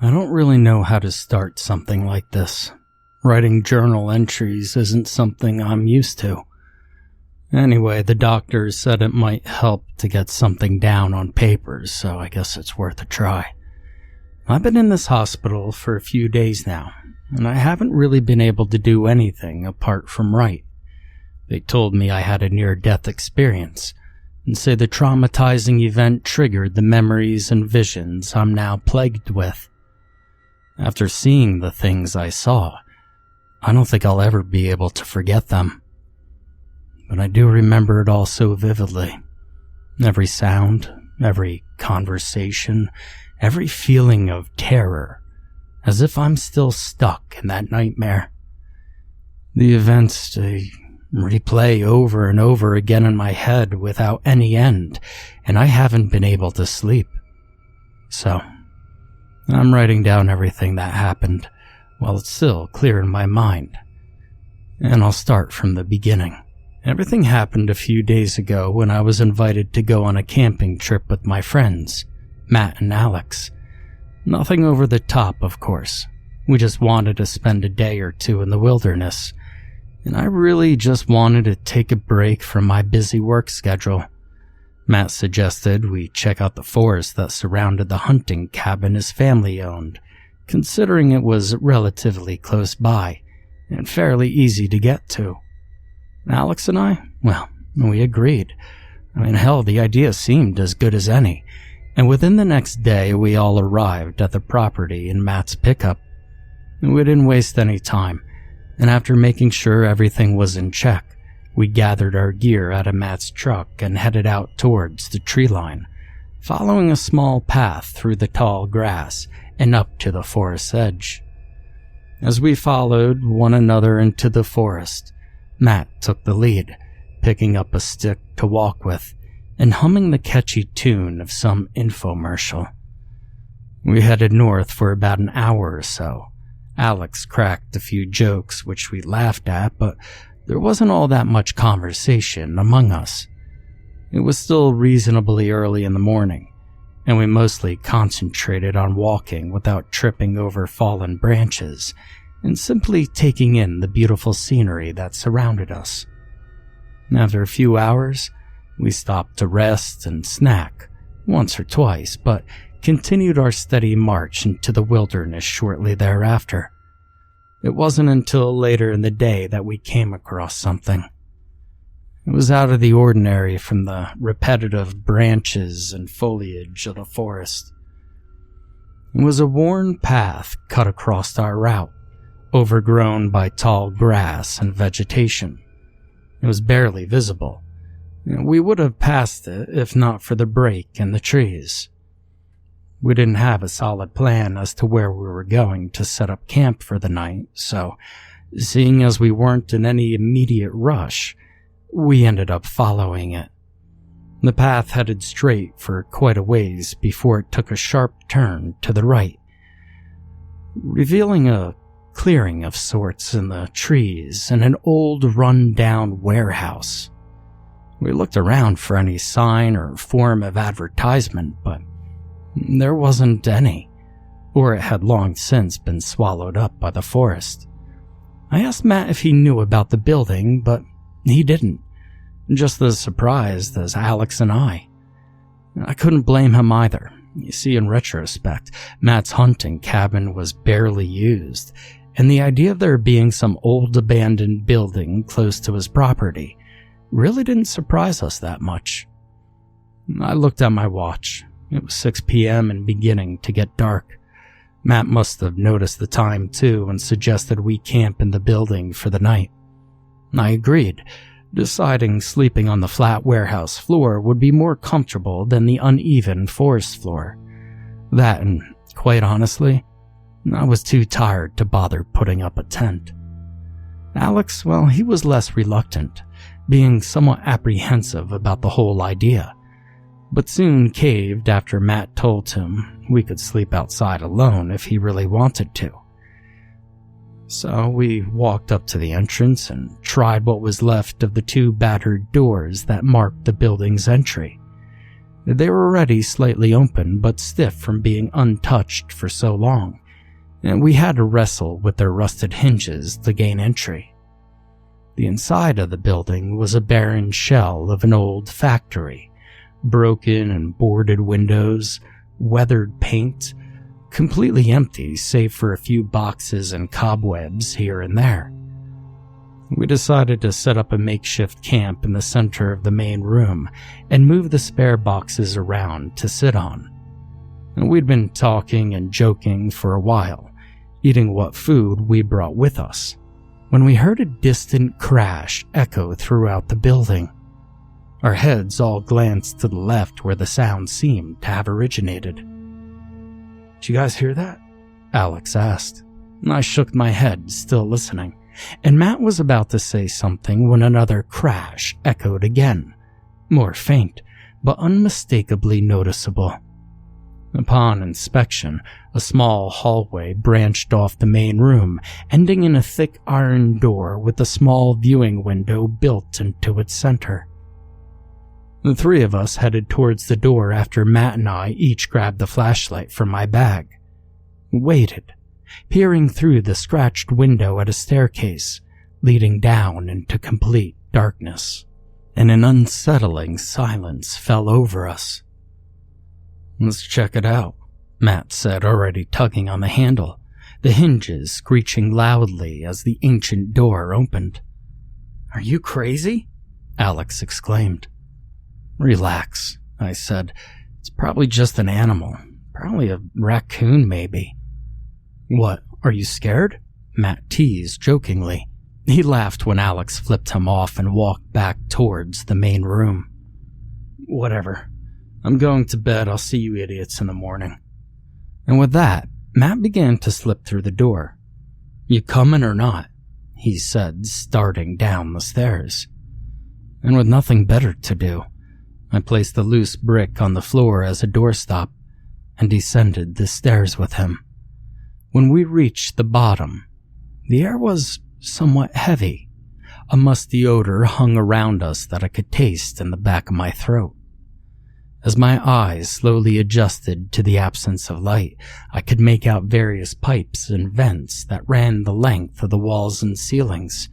I don't really know how to start something like this. Writing journal entries isn't something I'm used to. Anyway, the doctor said it might help to get something down on paper, so I guess it's worth a try. I've been in this hospital for a few days now, and I haven't really been able to do anything apart from write. They told me I had a near-death experience, and say the traumatizing event triggered the memories and visions I'm now plagued with. After seeing the things I saw, I don't think I'll ever be able to forget them. But I do remember it all so vividly. Every sound, every conversation, every feeling of terror, as if I'm still stuck in that nightmare. The events, they replay over and over again in my head without any end, and I haven't been able to sleep. So, I'm writing down everything that happened, while it's still clear in my mind. And I'll start from the beginning. Everything happened a few days ago when I was invited to go on a camping trip with my friends, Matt and Alex. Nothing over the top, of course. We just wanted to spend a day or two in the wilderness, and I really just wanted to take a break from my busy work schedule. Matt suggested we check out the forest that surrounded the hunting cabin his family owned, considering it was relatively close by and fairly easy to get to. Alex and I, well, we agreed. Hell, the idea seemed as good as any, and within the next day we all arrived at the property in Matt's pickup. We didn't waste any time, and after making sure everything was in check, we gathered our gear out of Matt's truck and headed out towards the tree line, following a small path through the tall grass and up to the forest's edge. As we followed one another into the forest, Matt took the lead, picking up a stick to walk with and humming the catchy tune of some infomercial. We headed north for about an hour or so. Alex cracked a few jokes which we laughed at, but there wasn't all that much conversation among us. It was still reasonably early in the morning, and we mostly concentrated on walking without tripping over fallen branches and simply taking in the beautiful scenery that surrounded us. After a few hours, we stopped to rest and snack once or twice, but continued our steady march into the wilderness shortly thereafter. It wasn't until later in the day that we came across something. It was out of the ordinary from the repetitive branches and foliage of the forest. It was a worn path cut across our route, overgrown by tall grass and vegetation. It was barely visible. We would have passed it if not for the break in the trees. We didn't have a solid plan as to where we were going to set up camp for the night, so seeing as we weren't in any immediate rush, we ended up following it. The path headed straight for quite a ways before it took a sharp turn to the right, revealing a clearing of sorts in the trees and an old run-down warehouse. We looked around for any sign or form of advertisement, but there wasn't any, or it had long since been swallowed up by the forest. I asked Matt if he knew about the building, but he didn't, just as surprised as Alex and I. I couldn't blame him either. You see, in retrospect, Matt's hunting cabin was barely used, and the idea of there being some old abandoned building close to his property really didn't surprise us that much. I looked at my watch. It was 6 p.m. and beginning to get dark. Matt must have noticed the time too and suggested we camp in the building for the night. I agreed, deciding sleeping on the flat warehouse floor would be more comfortable than the uneven forest floor. That, and quite honestly, I was too tired to bother putting up a tent. Alex, well, he was less reluctant, being somewhat apprehensive about the whole idea, but soon caved after Matt told him we could sleep outside alone if he really wanted to. So we walked up to the entrance and tried what was left of the 2 battered doors that marked the building's entry. They were already slightly open but stiff from being untouched for so long, and we had to wrestle with their rusted hinges to gain entry. The inside of the building was a barren shell of an old factory, broken and boarded windows, weathered paint, completely empty save for a few boxes and cobwebs here and there. We decided to set up a makeshift camp in the center of the main room and move the spare boxes around to sit on. We'd been talking and joking for a while, eating what food we brought with us, when we heard a distant crash echo throughout the building. Our heads all glanced to the left where the sound seemed to have originated. "Did you guys hear that?" Alex asked. I shook my head, still listening, and Matt was about to say something when another crash echoed again, more faint, but unmistakably noticeable. Upon inspection, a small hallway branched off the main room, ending in a thick iron door with a small viewing window built into its center. The three of us headed towards the door after Matt and I each grabbed the flashlight from my bag. Waited, peering through the scratched window at a staircase leading down into complete darkness, and an unsettling silence fell over us. "Let's check it out," Matt said, already tugging on the handle, the hinges screeching loudly as the ancient door opened. "Are you crazy?" Alex exclaimed. "Relax," I said. "It's probably just an animal. Probably a raccoon, maybe." "What, are you scared?" Matt teased jokingly. He laughed when Alex flipped him off and walked back towards the main room. "Whatever. I'm going to bed. I'll see you idiots in the morning." And with that, Matt began to slip through the door. "You coming or not?" he said, starting down the stairs. And with nothing better to do, I placed a loose brick on the floor as a doorstop and descended the stairs with him. When we reached the bottom, the air was somewhat heavy. A musty odor hung around us that I could taste in the back of my throat. As my eyes slowly adjusted to the absence of light, I could make out various pipes and vents that ran the length of the walls and ceilings.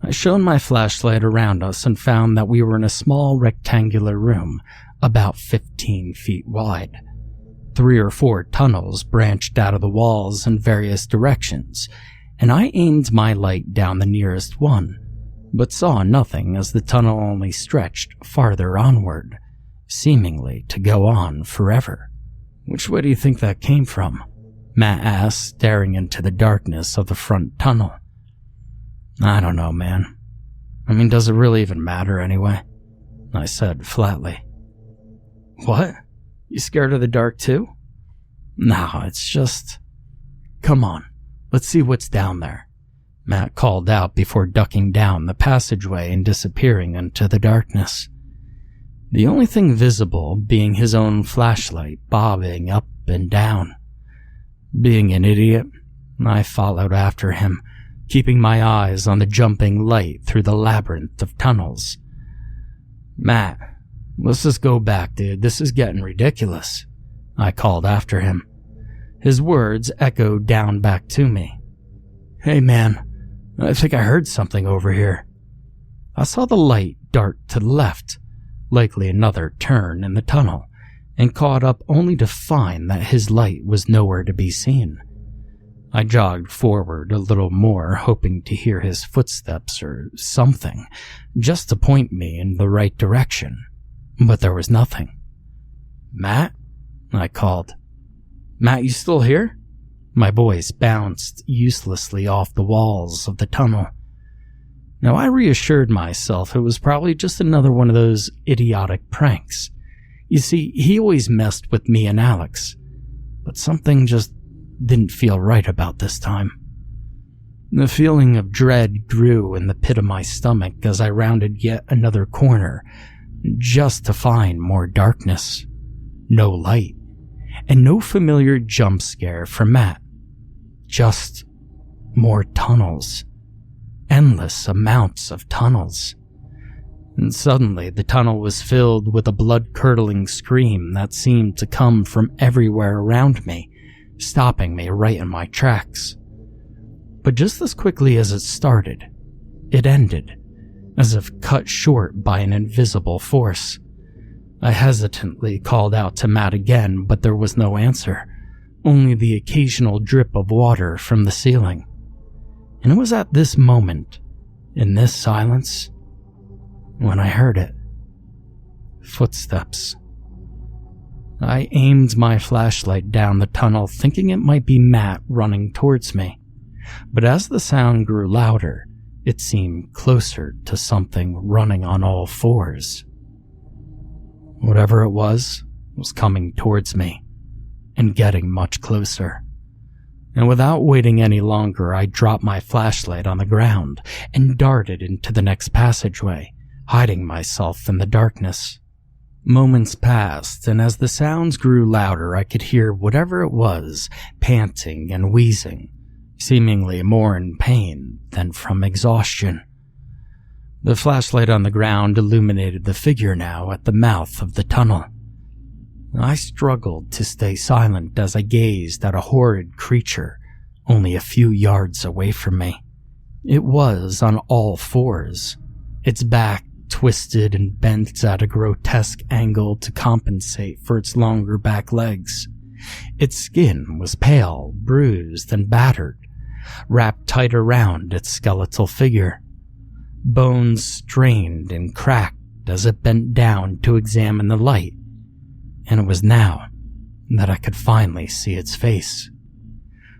I shone my flashlight around us and found that we were in a small rectangular room about 15 feet wide. 3 or 4 tunnels branched out of the walls in various directions, and I aimed my light down the nearest one, but saw nothing as the tunnel only stretched farther onward, seemingly to go on forever. "Which way do you think that came from?" Matt asked, staring into the darkness of the front tunnel. "I don't know, man. I mean, does it really even matter anyway?" I said flatly. "What? You scared of the dark too?" "No, it's just... Come on, let's see what's down there," Matt called out before ducking down the passageway and disappearing into the darkness. The only thing visible being his own flashlight bobbing up and down. Being an idiot, I followed after him, keeping my eyes on the jumping light through the labyrinth of tunnels. "Matt, let's just go back, dude. This is getting ridiculous," I called after him. His words echoed down back to me. "Hey man, I think I heard something over here." I saw the light dart to the left, likely another turn in the tunnel, and caught up only to find that his light was nowhere to be seen. I jogged forward a little more, hoping to hear his footsteps or something, just to point me in the right direction, but there was nothing. "Matt?" I called. "Matt, you still here?" My voice bounced uselessly off the walls of the tunnel. Now I reassured myself it was probably just another one of those idiotic pranks. You see, he always messed with me and Alex, but something just didn't feel right about this time. The feeling of dread grew in the pit of my stomach as I rounded yet another corner, just to find more darkness, no light, and no familiar jump scare from Matt. Just more tunnels. Endless amounts of tunnels. And suddenly the tunnel was filled with a blood-curdling scream that seemed to come from everywhere around me, stopping me right in my tracks. But just as quickly as it started, it ended, as if cut short by an invisible force. I hesitantly called out to Matt again, but there was no answer, only the occasional drip of water from the ceiling. And it was at this moment, in this silence, when I heard it. Footsteps. I aimed my flashlight down the tunnel, thinking it might be Matt running towards me. But as the sound grew louder, it seemed closer to something running on all fours. Whatever it was coming towards me, and getting much closer. And without waiting any longer, I dropped my flashlight on the ground and darted into the next passageway, hiding myself in the darkness. Moments passed, and as the sounds grew louder, I could hear whatever it was panting and wheezing, seemingly more in pain than from exhaustion. The flashlight on the ground illuminated the figure now at the mouth of the tunnel. I struggled to stay silent as I gazed at a horrid creature only a few yards away from me. It was on all fours, its back twisted and bent at a grotesque angle to compensate for its longer back legs. Its skin was pale, bruised, and battered, wrapped tight around its skeletal figure. Bones strained and cracked as it bent down to examine the light, and it was now that I could finally see its face.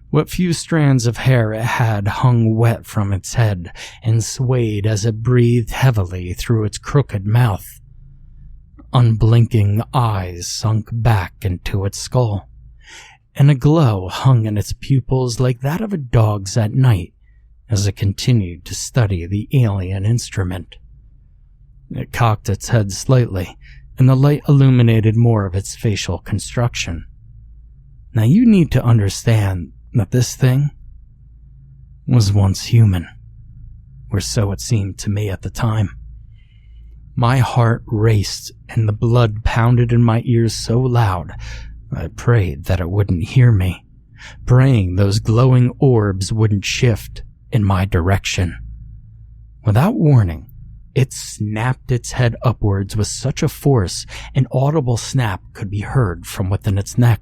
What few strands of hair it had hung wet from its head and swayed as it breathed heavily through its crooked mouth. Unblinking eyes sunk back into its skull, and a glow hung in its pupils like that of a dog's at night as it continued to study the alien instrument. It cocked its head slightly, and the light illuminated more of its facial construction. Now you need to understand that this thing was once human, or so it seemed to me at the time. My heart raced and the blood pounded in my ears so loud, I prayed that it wouldn't hear me, praying those glowing orbs wouldn't shift in my direction. Without warning, it snapped its head upwards with such a force an audible snap could be heard from within its neck.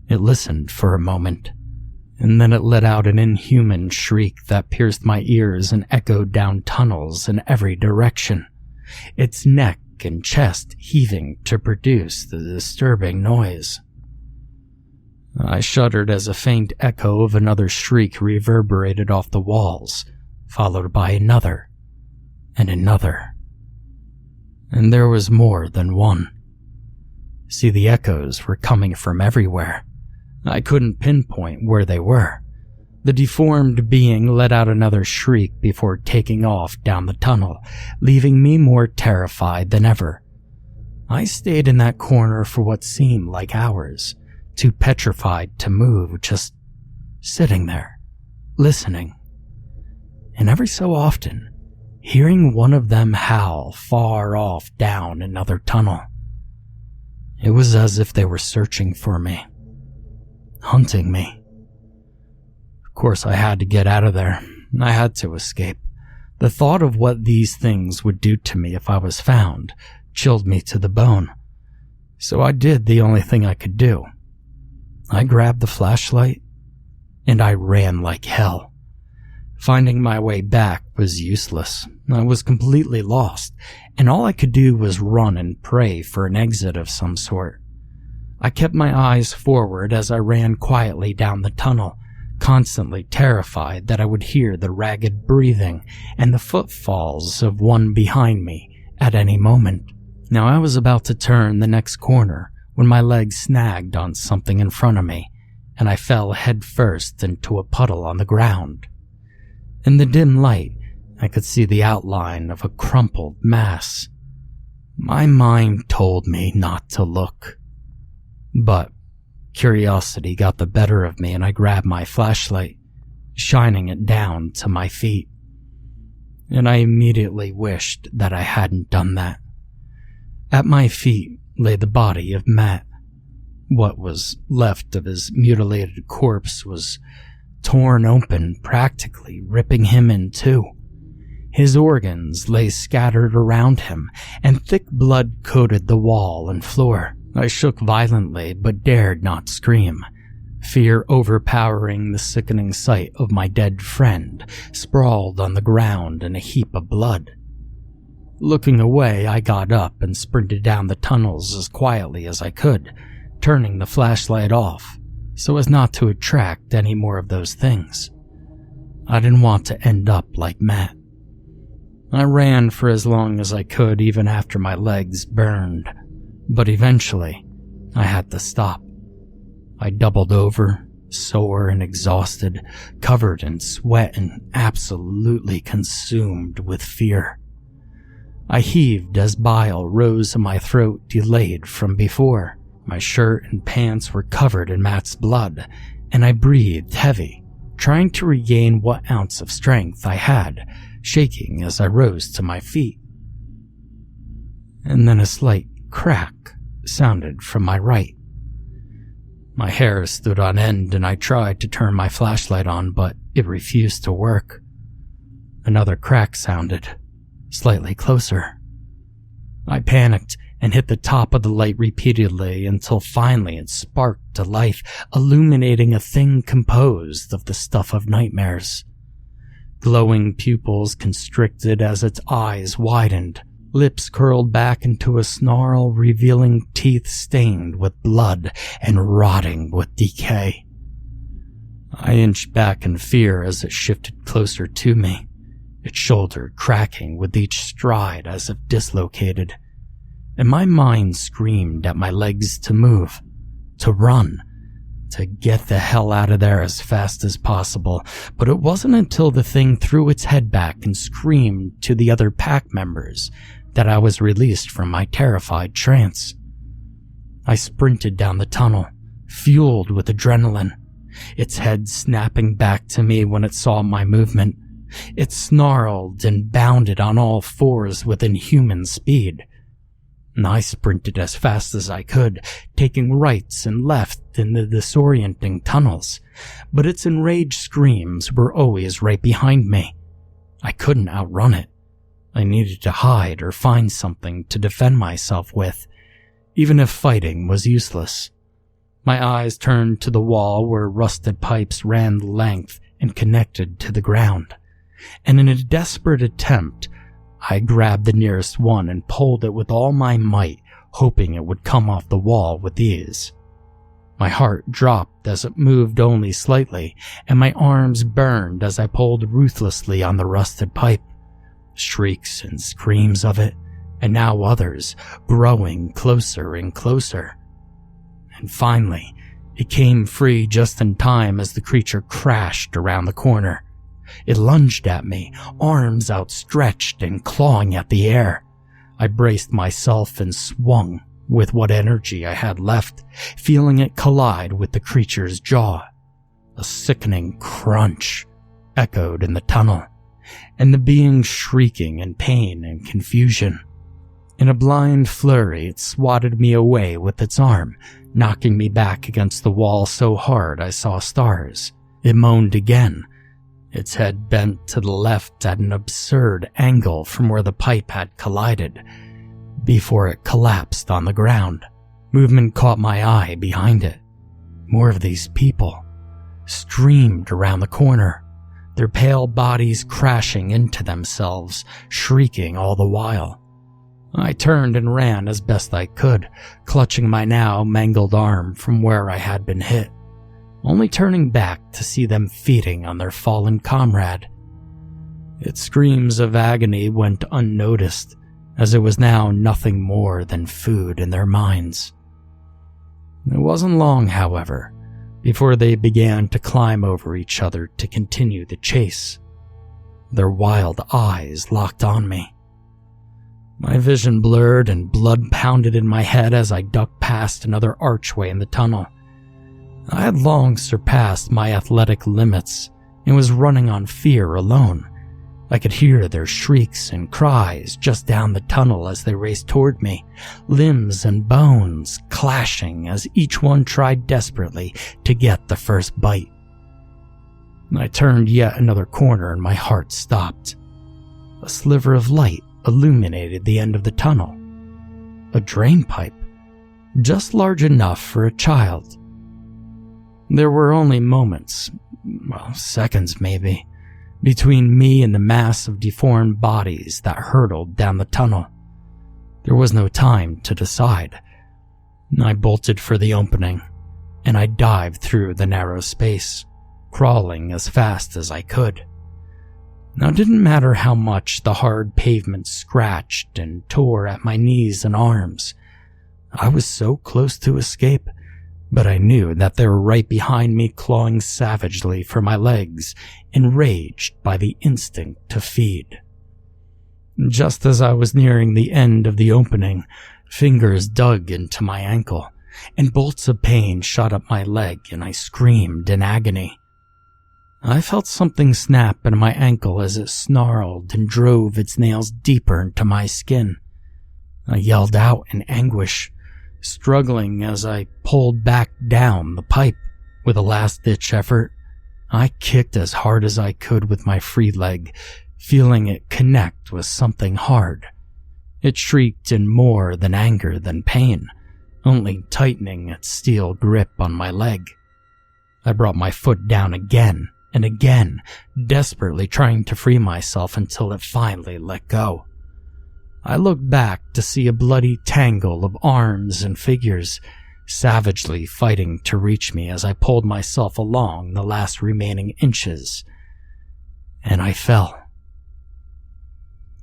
It listened for a moment, and then it let out an inhuman shriek that pierced my ears and echoed down tunnels in every direction, its neck and chest heaving to produce the disturbing noise. I shuddered as a faint echo of another shriek reverberated off the walls, followed by another and another. And there was more than one. See, the echoes were coming from everywhere. I couldn't pinpoint where they were. The deformed being let out another shriek before taking off down the tunnel, leaving me more terrified than ever. I stayed in that corner for what seemed like hours, too petrified to move, just sitting there, listening. And every so often, hearing one of them howl far off down another tunnel. It was as if they were searching for me, hunting me. Of course, I had to get out of there. I had to escape. The thought of what these things would do to me if I was found chilled me to the bone. So I did the only thing I could do. I grabbed the flashlight, and I ran like hell. Finding my way back was useless. I was completely lost, and all I could do was run and pray for an exit of some sort. I kept my eyes forward as I ran quietly down the tunnel, constantly terrified that I would hear the ragged breathing and the footfalls of one behind me at any moment. Now I was about to turn the next corner when my leg snagged on something in front of me, and I fell headfirst into a puddle on the ground. In the dim light, I could see the outline of a crumpled mass. My mind told me not to look, but curiosity got the better of me, and I grabbed my flashlight, shining it down to my feet. and I immediately wished that I hadn't done that. At my feet lay the body of Matt. What was left of his mutilated corpse was torn open, practically ripping him in two. His organs lay scattered around him, and thick blood coated the wall and floor. I shook violently, but dared not scream, fear overpowering the sickening sight of my dead friend, sprawled on the ground in a heap of blood. Looking away, I got up and sprinted down the tunnels as quietly as I could, turning the flashlight off so as not to attract any more of those things. I didn't want to end up like Matt. I ran for as long as I could, even after my legs burned, but eventually I had to stop. I doubled over, sore and exhausted, covered in sweat and absolutely consumed with fear. I heaved as bile rose in my throat, delayed from before. My shirt and pants were covered in Matt's blood, and I breathed heavy, trying to regain what ounce of strength I had, shaking as I rose to my feet. And then a slight crack sounded from my right. My hair stood on end, and I tried to turn my flashlight on, but it refused to work. Another crack sounded, slightly closer. I panicked and hit the top of the light repeatedly until finally it sparked to life, illuminating a thing composed of the stuff of nightmares. Glowing pupils constricted as its eyes widened, lips curled back into a snarl, revealing teeth stained with blood and rotting with decay. I inched back in fear as it shifted closer to me, its shoulder cracking with each stride as if dislocated. And my mind screamed at my legs to move, to run, to get the hell out of there as fast as possible. But it wasn't until the thing threw its head back and screamed to the other pack members that I was released from my terrified trance. I sprinted down the tunnel, fueled with adrenaline, its head snapping back to me when it saw my movement. It snarled and bounded on all fours with inhuman speed. And I sprinted as fast as I could, taking rights and lefts in the disorienting tunnels, but its enraged screams were always right behind me. I couldn't outrun it. I needed to hide or find something to defend myself with, even if fighting was useless. My eyes turned to the wall where rusted pipes ran the length and connected to the ground, and in a desperate attempt, I grabbed the nearest one and pulled it with all my might, hoping it would come off the wall with ease. My heart dropped as it moved only slightly, and my arms burned as I pulled ruthlessly on the rusted pipe. Shrieks and screams of it, and now others, growing closer and closer. And finally, it came free just in time as the creature crashed around the corner. It lunged at me, arms outstretched and clawing at the air. I braced myself and swung with what energy I had left, feeling it collide with the creature's jaw. A sickening crunch echoed in the tunnel, and the being shrieking in pain and confusion. In a blind flurry, it swatted me away with its arm, knocking me back against the wall so hard I saw stars. It moaned again, its head bent to the left at an absurd angle from where the pipe had collided, before it collapsed on the ground. Movement caught my eye behind it. More of these people streamed around the corner, their pale bodies crashing into themselves, shrieking all the while. I turned and ran as best I could, clutching my now mangled arm from where I had been hit, only turning back to see them feeding on their fallen comrade. Its screams of agony went unnoticed, as it was now nothing more than food in their minds. It wasn't long, however, before they began to climb over each other to continue the chase. Their wild eyes locked on me. My vision blurred and blood pounded in my head as I ducked past another archway in the tunnel. I had long surpassed my athletic limits and was running on fear alone. I could hear their shrieks and cries just down the tunnel as they raced toward me, limbs and bones clashing as each one tried desperately to get the first bite. I turned yet another corner and my heart stopped. A sliver of light illuminated the end of the tunnel. A drain pipe, just large enough for a child. There were only moments, seconds maybe, between me and the mass of deformed bodies that hurtled down the tunnel. There was no time to decide. I bolted for the opening, and I dived through the narrow space, crawling as fast as I could. Now it didn't matter how much the hard pavement scratched and tore at my knees and arms. I was so close to escape, but I knew that they were right behind me, clawing savagely for my legs, enraged by the instinct to feed. Just as I was nearing the end of the opening, fingers dug into my ankle, and bolts of pain shot up my leg, and I screamed in agony. I felt something snap in my ankle as it snarled and drove its nails deeper into my skin. I yelled out in anguish, struggling as I pulled back down the pipe. With a last-ditch effort, I kicked as hard as I could with my free leg, feeling it connect with something hard. It shrieked in more than anger than pain, only tightening its steel grip on my leg. I brought my foot down again and again, desperately trying to free myself until it finally let go. I looked back to see a bloody tangle of arms and figures, savagely fighting to reach me as I pulled myself along the last remaining inches. And I fell.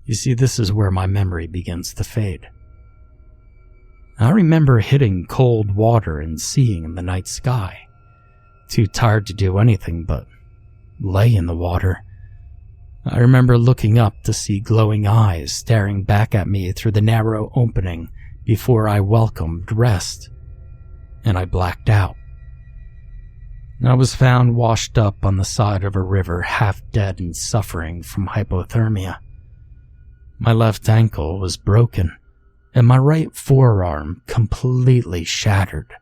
You see, this is where my memory begins to fade. I remember hitting cold water and seeing the night sky. Too tired to do anything but lay in the water. I remember looking up to see glowing eyes staring back at me through the narrow opening before I welcomed rest, and I blacked out. I was found washed up on the side of a river, half dead and suffering from hypothermia. My left ankle was broken, and my right forearm completely shattered.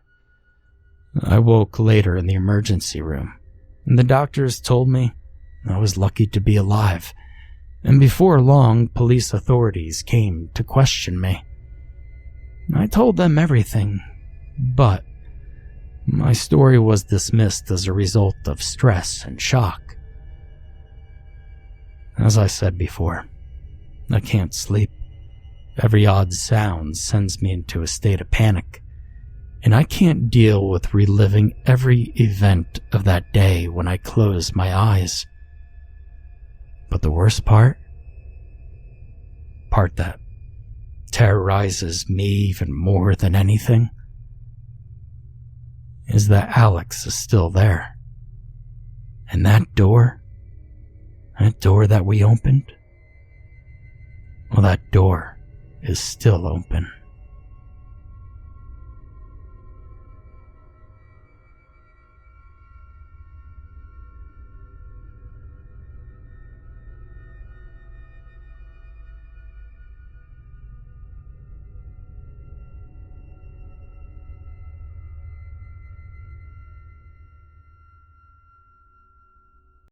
I woke later in the emergency room, and the doctors told me I was lucky to be alive, and before long, police authorities came to question me. I told them everything, but my story was dismissed as a result of stress and shock. As I said before, I can't sleep. Every odd sound sends me into a state of panic, and I can't deal with reliving every event of that day when I close my eyes. But the worst part that terrorizes me even more than anything, is that Alex is still there. And that door that we opened, well, that door is still open.